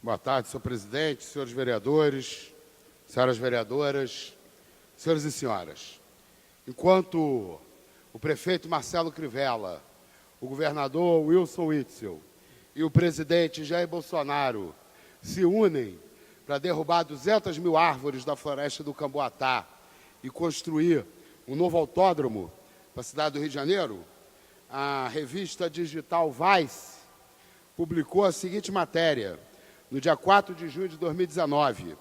Boa tarde, senhor presidente, senhores vereadores, senhoras vereadoras, senhores e senhoras. Enquanto o prefeito Marcelo Crivella, o governador Wilson Witzel e o presidente Jair Bolsonaro se unem para derrubar 200 mil árvores da floresta do Camboatá e construir um novo autódromo para a cidade do Rio de Janeiro, a revista digital Vice publicou a seguinte matéria, no dia 4 de junho de 2019,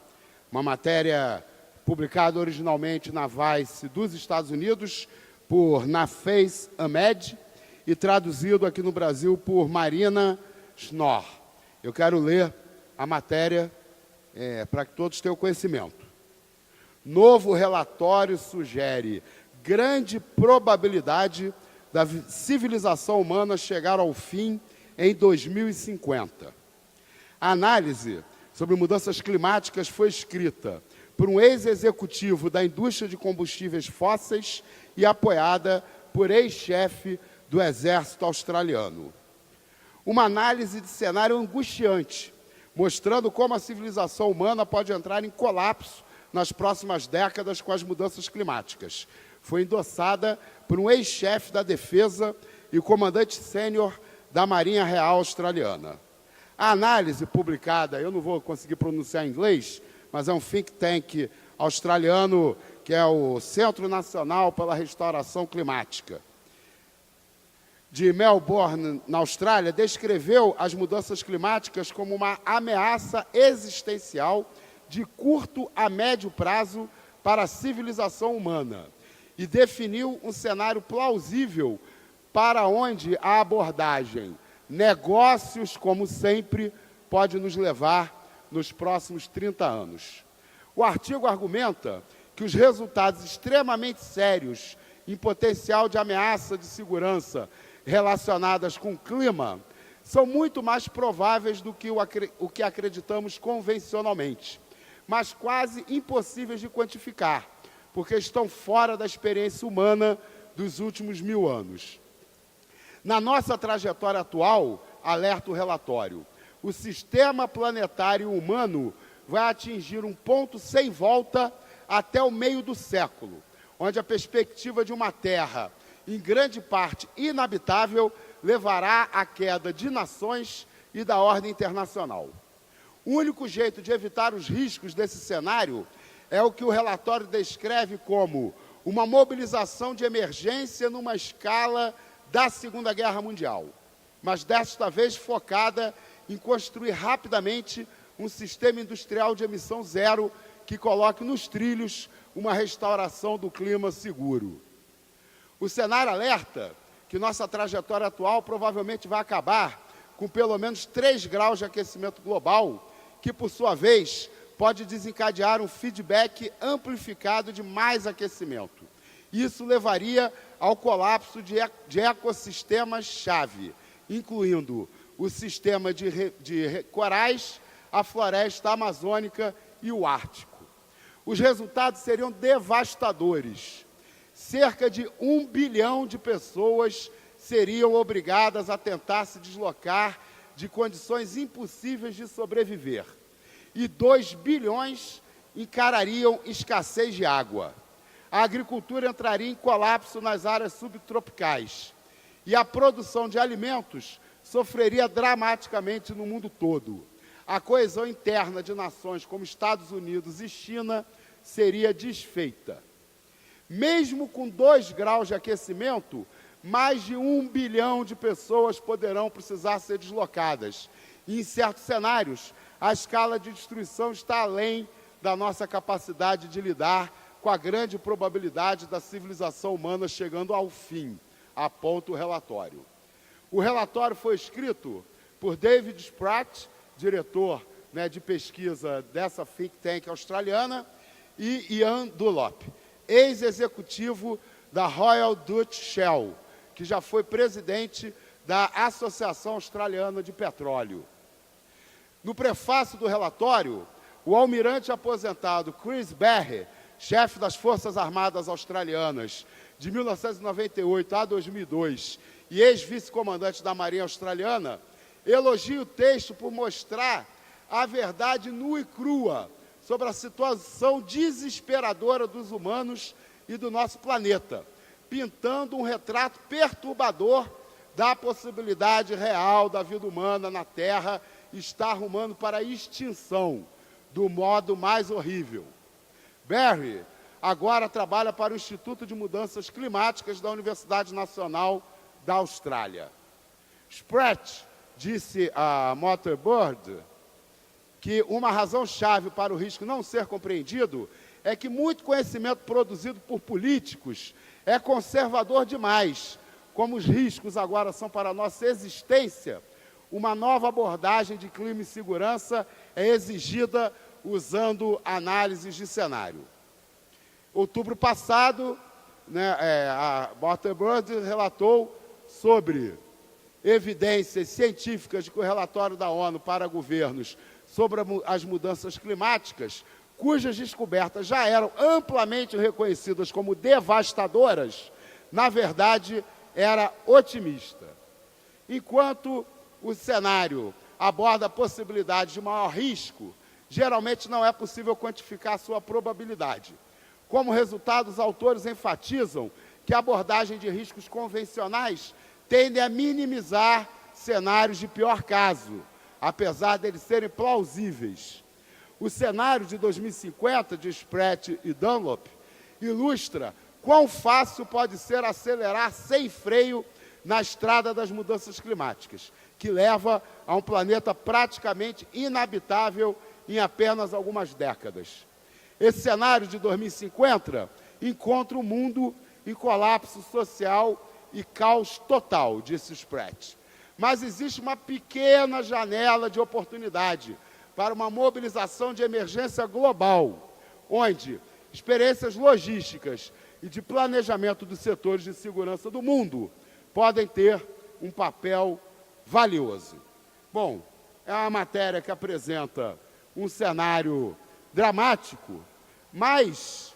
uma matéria publicada originalmente na Vice dos Estados Unidos por Nafez Ahmed e traduzido aqui no Brasil por Marina Schnorr. Eu quero ler a matéria para que todos tenham conhecimento. Novo relatório sugere grande probabilidade da civilização humana chegar ao fim em 2050. A análise sobre mudanças climáticas foi escrita por um ex-executivo da indústria de combustíveis fósseis e apoiada por ex-chefe do Exército Australiano. Uma análise de cenário angustiante, mostrando como a civilização humana pode entrar em colapso nas próximas décadas com as mudanças climáticas. Foi endossada por um ex-chefe da Defesa e comandante sênior da Marinha Real Australiana. A análise publicada, eu não vou conseguir pronunciar em inglês, mas é um think tank australiano, que é o Centro Nacional pela Restauração Climática, de Melbourne, na Austrália, descreveu as mudanças climáticas como uma ameaça existencial de curto a médio prazo para a civilização humana e definiu um cenário plausível para onde a abordagem negócios, como sempre, pode nos levar nos próximos 30 anos. O artigo argumenta que os resultados extremamente sérios em potencial de ameaça de segurança relacionadas com o clima são muito mais prováveis do que o que acreditamos convencionalmente, mas quase impossíveis de quantificar, porque estão fora da experiência humana dos últimos 1000 anos. Na nossa trajetória atual, alerta o relatório, o sistema planetário humano vai atingir um ponto sem volta até o meio do século, onde a perspectiva de uma Terra, em grande parte inabitável, levará à queda de nações e da ordem internacional. O único jeito de evitar os riscos desse cenário é o que o relatório descreve como uma mobilização de emergência numa escala da Segunda Guerra Mundial, mas desta vez focada em construir rapidamente um sistema industrial de emissão zero que coloque nos trilhos uma restauração do clima seguro. O cenário alerta que nossa trajetória atual provavelmente vai acabar com pelo menos 3 graus de aquecimento global, que, por sua vez, pode desencadear um feedback amplificado de mais aquecimento. Isso levaria ao colapso de ecossistemas-chave, incluindo o sistema de corais, a floresta amazônica e o Ártico. Os resultados seriam devastadores. Cerca de 1 bilhão de pessoas seriam obrigadas a tentar se deslocar de condições impossíveis de sobreviver. E 2 bilhões encarariam escassez de água. A agricultura entraria em colapso nas áreas subtropicais. E a produção de alimentos sofreria dramaticamente no mundo todo. A coesão interna de nações como Estados Unidos e China seria desfeita. Mesmo com 2 graus de aquecimento, mais de 1 bilhão de pessoas poderão precisar ser deslocadas. E, em certos cenários, a escala de destruição está além da nossa capacidade de lidar com a grande probabilidade da civilização humana chegando ao fim, aponta o relatório. O relatório foi escrito por David Spratt, diretor de pesquisa dessa think tank australiana, e Ian Dunlop, ex-executivo da Royal Dutch Shell, que já foi presidente da Associação Australiana de Petróleo. No prefácio do relatório, o almirante aposentado Chris Berry, chefe das Forças Armadas Australianas de 1998 a 2002 e ex-vice-comandante da Marinha Australiana, elogia o texto por mostrar a verdade nua e crua sobre a situação desesperadora dos humanos e do nosso planeta, pintando um retrato perturbador da possibilidade real da vida humana na Terra estar rumando para a extinção, do modo mais horrível. Barry agora trabalha para o Instituto de Mudanças Climáticas da Universidade Nacional da Austrália. Spratt disse a Motorbird que uma razão-chave para o risco não ser compreendido é que muito conhecimento produzido por políticos é conservador demais. Como os riscos agora são para a nossa existência, uma nova abordagem de clima e segurança é exigida usando análises de cenário. Outubro passado, a Motorbird relatou sobre evidências científicas de que o relatório da ONU para governos sobre as mudanças climáticas, cujas descobertas já eram amplamente reconhecidas como devastadoras, na verdade, era otimista. Enquanto o cenário aborda a possibilidade de maior risco, geralmente não é possível quantificar sua probabilidade. Como resultado, os autores enfatizam que a abordagem de riscos convencionais tende a minimizar cenários de pior caso, apesar de eles serem plausíveis. O cenário de 2050, de Spratt e Dunlop, ilustra quão fácil pode ser acelerar sem freio na estrada das mudanças climáticas, que leva a um planeta praticamente inabitável em apenas algumas décadas. Esse cenário de 2050 encontra o mundo em colapso social e caos total, disse Spratt. Mas existe uma pequena janela de oportunidade para uma mobilização de emergência global, onde experiências logísticas e de planejamento dos setores de segurança do mundo podem ter um papel valioso. Bom, é uma matéria que apresenta um cenário dramático, mas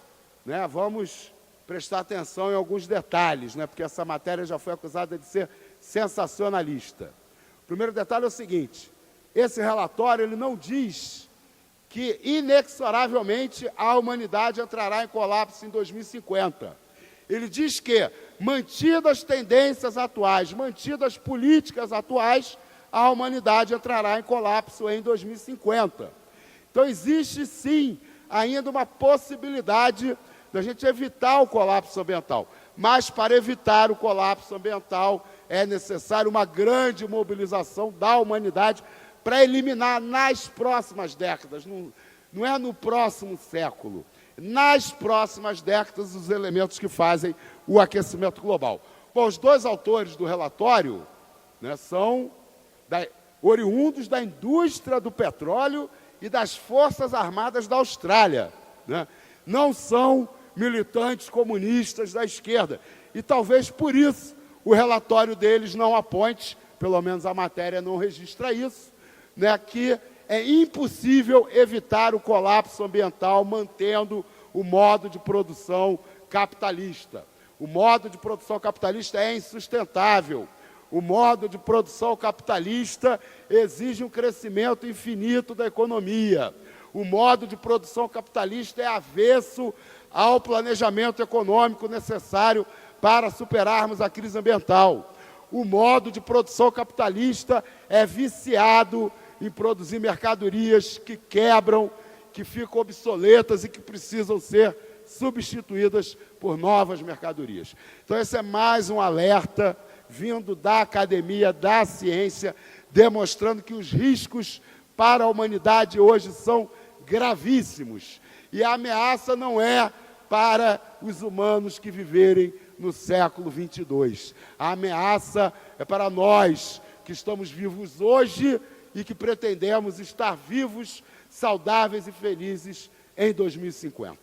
vamos prestar atenção em alguns detalhes, porque essa matéria já foi acusada de ser sensacionalista. O primeiro detalhe é o seguinte: esse relatório ele não diz que inexoravelmente a humanidade entrará em colapso em 2050. Ele diz que, mantidas as tendências atuais, mantidas as políticas atuais, a humanidade entrará em colapso em 2050. Então, existe sim ainda uma possibilidade da gente evitar o colapso ambiental. Mas, para evitar o colapso ambiental, é necessário uma grande mobilização da humanidade para eliminar nas próximas décadas, não é no próximo século, nas próximas décadas, os elementos que fazem o aquecimento global. Bom, os dois autores do relatório são oriundos da indústria do petróleo e das Forças Armadas da Austrália. Não são militantes comunistas da esquerda. E talvez por isso o relatório deles não aponte, pelo menos a matéria não registra isso, que é impossível evitar o colapso ambiental mantendo o modo de produção capitalista. O modo de produção capitalista é insustentável. O modo de produção capitalista exige um crescimento infinito da economia. O modo de produção capitalista é avesso ao planejamento econômico necessário para superarmos a crise ambiental. O modo de produção capitalista é viciado em produzir mercadorias que quebram, que ficam obsoletas e que precisam ser substituídas por novas mercadorias. Então, esse é mais um alerta vindo da academia, da ciência, demonstrando que os riscos para a humanidade hoje são gravíssimos. E a ameaça não é para os humanos que viverem no século 22. A ameaça é para nós que estamos vivos hoje e que pretendemos estar vivos, saudáveis e felizes em 2050.